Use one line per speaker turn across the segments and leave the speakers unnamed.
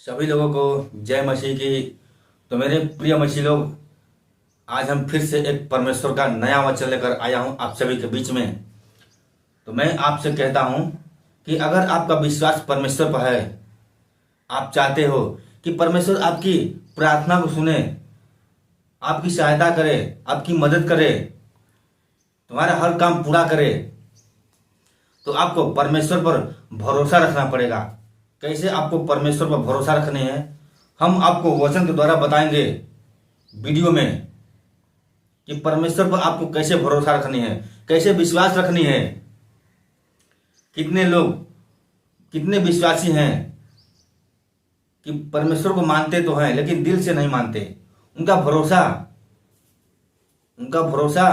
सभी लोगों को जय मसीह की। तो मेरे प्रिय मसीह लोग, आज हम फिर से एक परमेश्वर का नया वचन लेकर आया हूं आप सभी के बीच में। तो मैं आपसे कहता हूं कि अगर आपका विश्वास परमेश्वर पर है, आप चाहते हो कि परमेश्वर आपकी प्रार्थना को सुने, आपकी सहायता करे, आपकी मदद करे, तुम्हारा हर काम पूरा करे, तो आपको परमेश्वर पर भरोसा रखना पड़ेगा। कैसे आपको परमेश्वर पर भरोसा रखने हैं, हम आपको वचन के द्वारा बताएंगे वीडियो में कि परमेश्वर पर आपको कैसे भरोसा रखनी है, कैसे विश्वास रखनी है। कितने लोग, कितने विश्वासी हैं कि परमेश्वर को मानते तो हैं लेकिन दिल से नहीं मानते। उनका भरोसा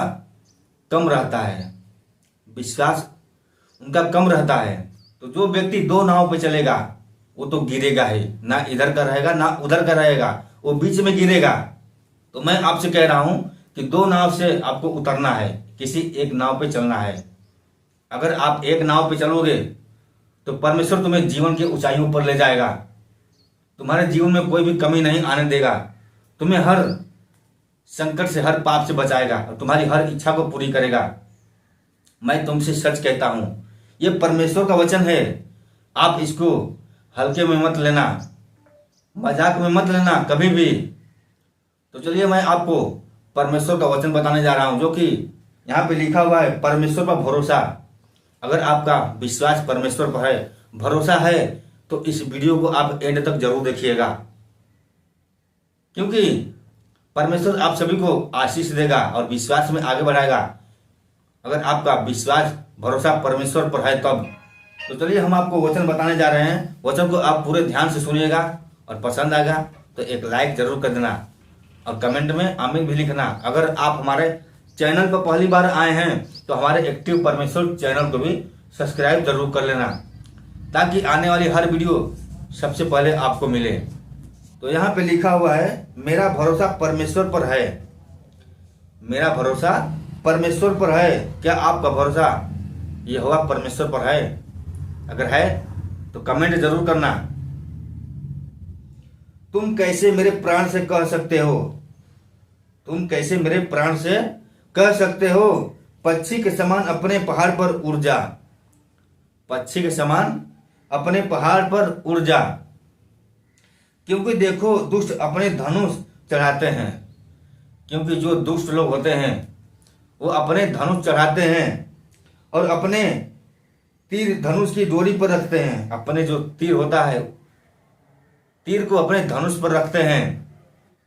कम रहता है, विश्वास उनका कम रहता है। तो जो व्यक्ति दो नाव पे चलेगा वो तो गिरेगा ही, ना इधर का रहेगा ना उधर का रहेगा, वो बीच में गिरेगा। तो मैं आपसे कह रहा हूं कि दो नाव से आपको उतरना है, किसी एक नाव पे चलना है। अगर आप एक नाव पे चलोगे तो परमेश्वर तुम्हें जीवन की ऊंचाइयों पर ले जाएगा, तुम्हारे जीवन में कोई भी कमी नहीं आने देगा, तुम्हें हर संकट से, हर पाप से बचाएगा और तुम्हारी हर इच्छा को पूरी करेगा। मैं तुमसे सच कहता हूं, ये परमेश्वर का वचन है। आप इसको हल्के में मत लेना, मजाक में मत लेना कभी भी। तो चलिए मैं आपको परमेश्वर का वचन बताने जा रहा हूं, जो कि यहाँ पे लिखा हुआ है, परमेश्वर पर भरोसा। अगर आपका विश्वास परमेश्वर पर है, भरोसा है, तो इस वीडियो को आप एंड तक जरूर देखिएगा, क्योंकि परमेश्वर आप सभी को आशीष देगा और विश्वास में आगे बढ़ाएगा। अगर आपका विश्वास, भरोसा परमेश्वर पर है तब। तो चलिए हम आपको वचन बताने जा रहे हैं। वचन को आप पूरे ध्यान से सुनिएगा और पसंद आएगा तो एक लाइक जरूर कर देना और कमेंट में आमीन भी लिखना। अगर आप हमारे चैनल पर पहली बार आए हैं तो हमारे एक्टिव परमेश्वर चैनल को भी सब्सक्राइब जरूर कर लेना, ताकि आने वाली हर वीडियो सबसे पहले आपको मिले। तो यहाँ पे लिखा हुआ है, मेरा भरोसा परमेश्वर पर है। मेरा भरोसा परमेश्वर पर है। क्या आपका भरोसा यहोवा परमेश्वर पर है? अगर है तो कमेंट जरूर करना। तुम कैसे मेरे प्राण से कह सकते हो, तुम कैसे मेरे प्राण से कह सकते हो, पक्षी के समान अपने पहाड़ पर उड़ जा। पक्षी के समान अपने पहाड़ पर उड़ जा, क्योंकि देखो दुष्ट अपने धनुष चढ़ाते हैं। क्योंकि जो दुष्ट लोग होते हैं वो अपने धनुष चढ़ाते हैं और अपने तीर धनुष की डोरी पर रखते हैं। अपने जो तीर होता है, तीर को अपने धनुष पर रखते हैं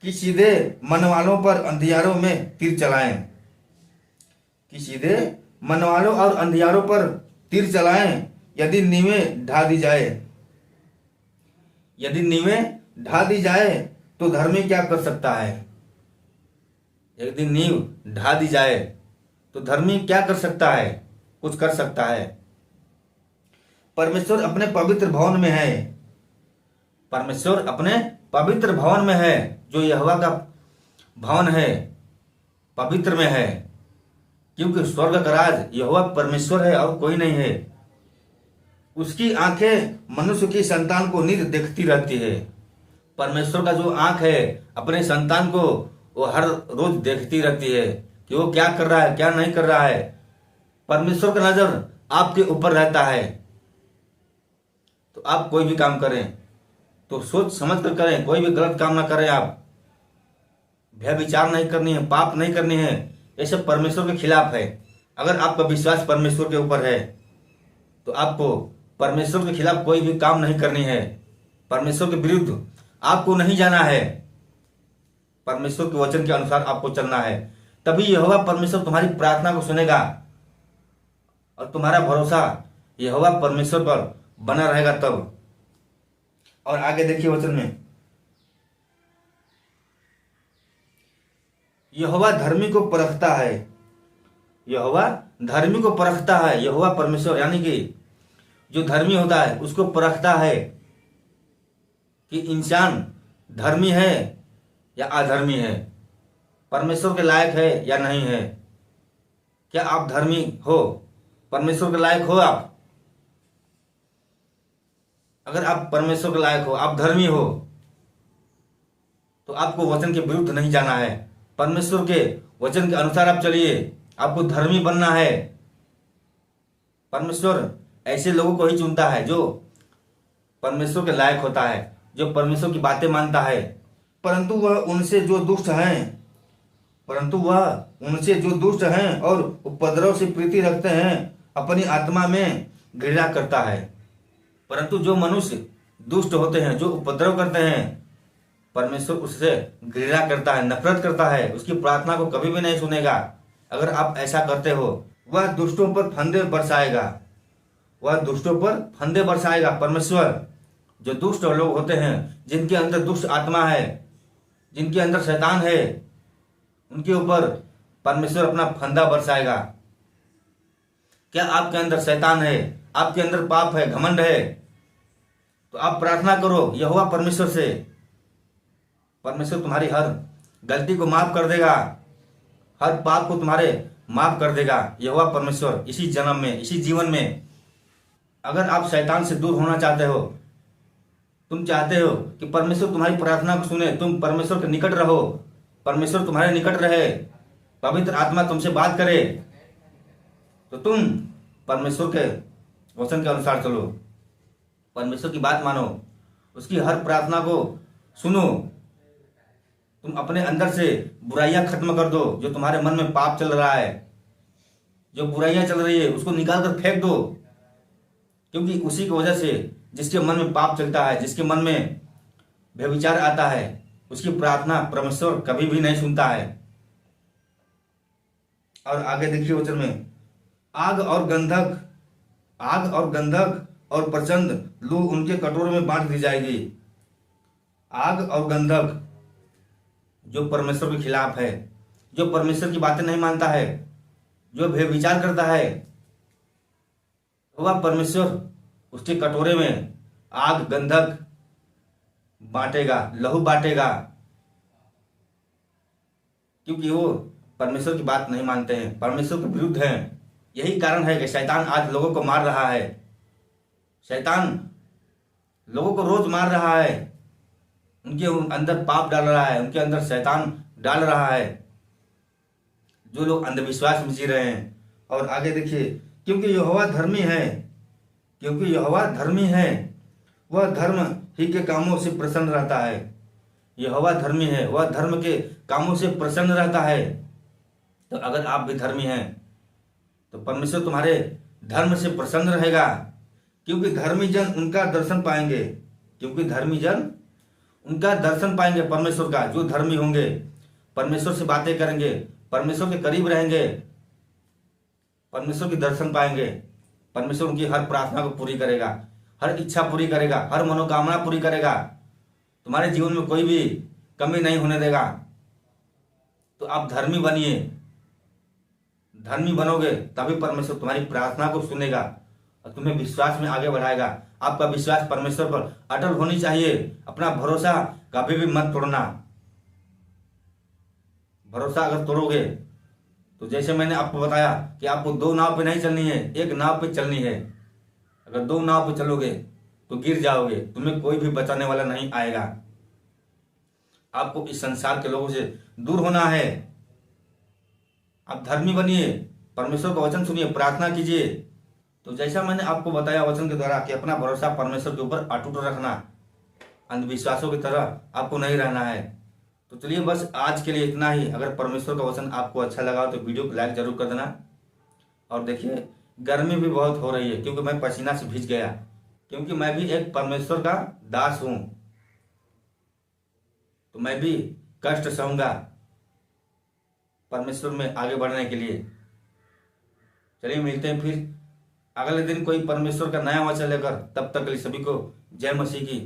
कि सीधे मन वालों पर अंधियारों में तीर चलाएं, कि सीधे मन वालों और अंधियारों पर तीर चलाएं। यदि नींवें ढा दी जाए, यदि नींवें ढा दी जाए तो धर्मी क्या कर सकता है? यदि नींव ढा दी जाए तो धर्मी क्या कर सकता है? कुछ कर सकता है। परमेश्वर अपने पवित्र भवन में है। परमेश्वर अपने पवित्र भवन में है। जो यहोवा का भवन है, पवित्र में है, क्योंकि स्वर्ग का राज यहोवा परमेश्वर है और कोई नहीं है। उसकी आंखें मनुष्य की संतान को नित देखती रहती है। परमेश्वर का जो आंख है अपने संतान को वो हर रोज देखती रहती है कि वो क्या कर रहा है, क्या नहीं कर रहा है। परमेश्वर का नजर आपके ऊपर रहता है। तो आप कोई भी काम करें तो सोच समझ कर करें, कोई भी गलत काम ना करें। आप व्यभिचार नहीं करनी है, पाप नहीं करनी है, ये सब परमेश्वर के खिलाफ है। अगर आपका विश्वास परमेश्वर के ऊपर है तो आपको परमेश्वर के खिलाफ कोई भी काम नहीं करनी है। परमेश्वर के विरुद्ध आपको नहीं जाना है। परमेश्वर के वचन के अनुसार आपको चलना है। तभी यहोवा परमेश्वर तुम्हारी प्रार्थना को सुनेगा और तुम्हारा भरोसा यहोवा परमेश्वर पर बना रहेगा तब। और आगे देखिए वचन में, यहोवा धर्मी को परखता है। यहोवा धर्मी को परखता है। यहोवा परमेश्वर यानी कि जो धर्मी होता है उसको परखता है कि इंसान धर्मी है या अधर्मी है, परमेश्वर के लायक है या नहीं है। क्या आप धर्मी हो? परमेश्वर के लायक हो आप? अगर आप परमेश्वर के लायक हो, आप धर्मी हो, तो आपको वचन के विरुद्ध नहीं जाना है। परमेश्वर के वचन के अनुसार आप चलिए। आपको धर्मी बनना है। परमेश्वर ऐसे लोगों को ही चुनता है जो परमेश्वर के लायक होता है, जो परमेश्वर की बातें मानता है। परंतु वह उनसे जो दुष्ट हैं और उपद्रव से प्रीति रखते हैं, अपनी आत्मा में घृणा करता है। परंतु जो मनुष्य दुष्ट होते हैं, जो उपद्रव करते हैं, परमेश्वर उससे घृणा करता है, नफरत करता है, उसकी प्रार्थना को कभी भी नहीं सुनेगा। अगर आप ऐसा करते हो, वह दुष्टों पर फंदे बरसाएगा। परमेश्वर जो दुष्ट लोग होते हैं, जिनके अंदर दुष्ट आत्मा है, जिनके अंदर शैतान है, उनके ऊपर परमेश्वर अपना फंदा बरसाएगा। क्या आपके अंदर शैतान है, आपके अंदर पाप है, घमंड है, तो आप प्रार्थना करो यहोवा परमेश्वर से। परमेश्वर तुम्हारी हर गलती को माफ कर देगा, हर पाप को तुम्हारे माफ कर देगा यहोवा परमेश्वर, इसी जन्म में, इसी जीवन में। अगर आप शैतान से दूर होना चाहते हो, तुम चाहते हो कि परमेश्वर तुम्हारी प्रार्थना को सुने, तुम परमेश्वर के निकट रहो, परमेश्वर तुम्हारे निकट रहे, पवित्र आत्मा तुमसे बात करे, तो तुम परमेश्वर के वचन के अनुसार चलो, परमेश्वर की बात मानो, उसकी हर प्रार्थना को सुनो। तुम अपने अंदर से बुराइयां खत्म कर दो। जो तुम्हारे मन में पाप चल रहा है, जो बुराइयां चल रही है, उसको निकाल कर फेंक दो। क्योंकि उसी की वजह से, जिसके मन में पाप चलता है, जिसके मन में व्यभिचार आता है, उसकी प्रार्थना परमेश्वर कभी भी नहीं सुनता है। और आगे देखिए वचन में, आग और गंधक और प्रचंड लू उनके कटोरों में बांट दी जाएगी। आग और गंधक जो परमेश्वर के खिलाफ है, जो परमेश्वर की बातें नहीं मानता है, जो व्यभिचार करता है, वह परमेश्वर उसके कटोरे में आग गंधक बांटेगा, लहू बांटेगा, क्योंकि वो परमेश्वर की बात नहीं मानते हैं, परमेश्वर के विरुद्ध हैं। यही कारण है कि शैतान आज लोगों को मार रहा है। शैतान लोगों को रोज मार रहा है, उनके अंदर पाप डाल रहा है, उनके अंदर शैतान डाल रहा है, जो लोग अंधविश्वास में जी रहे हैं। और आगे देखिए, क्योंकि यहोवा धर्मी है, वह धर्म ही के कामों से प्रसन्न रहता है। यहोवा धर्मी है, वह धर्म के कामों से प्रसन्न रहता है। तो अगर आप भी धर्मी हैं, तो परमेश्वर तुम्हारे धर्म से प्रसन्न रहेगा, क्योंकि धर्मी जन उनका दर्शन पाएंगे परमेश्वर का। जो धर्मी होंगे, परमेश्वर से बातें करेंगे, परमेश्वर के करीब रहेंगे, परमेश्वर के दर्शन पाएंगे। परमेश्वर उनकी हर प्रार्थना को पूरी करेगा, हर इच्छा पूरी करेगा, हर मनोकामना पूरी करेगा। तुम्हारे जीवन में कोई भी कमी नहीं होने देगा। तो आप धर्मी बनिए। धर्मी बनोगे तभी परमेश्वर तुम्हारी प्रार्थना को सुनेगा और तुम्हें विश्वास में आगे बढ़ाएगा। आपका विश्वास परमेश्वर पर अटल होनी चाहिए। अपना भरोसा कभी भी मत तोड़ना। भरोसा अगर तोड़ोगे तो जैसे मैंने आपको बताया कि आपको दो नाव पे नहीं चलनी है, एक नाव पे चलनी है। अगर दो नाव पे चलोगे तो गिर जाओगे, तुम्हें कोई भी बचाने वाला नहीं आएगा। आपको इस संसार के लोगों से दूर होना है। आप धर्मी बनिए, परमेश्वर का वचन सुनिए, प्रार्थना कीजिए। तो जैसा मैंने आपको बताया वचन के द्वारा कि अपना भरोसा परमेश्वर के ऊपर अटूट रखना, अंधविश्वासों की तरह आपको नहीं रहना है। तो चलिए बस आज के लिए इतना ही। अगर परमेश्वर का वचन आपको अच्छा लगा तो वीडियो को लाइक जरूर कर देना। और देखिए गर्मी भी बहुत हो रही है, क्योंकि मैं पसीना से भीज गया, क्योंकि मैं भी एक परमेश्वर का दास हूं, तो मैं भी कष्ट सहूंगा परमेश्वर में आगे बढ़ने के लिए। चलिए मिलते हैं फिर अगले दिन कोई परमेश्वर का नया वचन लेकर। तब तक के लिए सभी को जय मसीह की।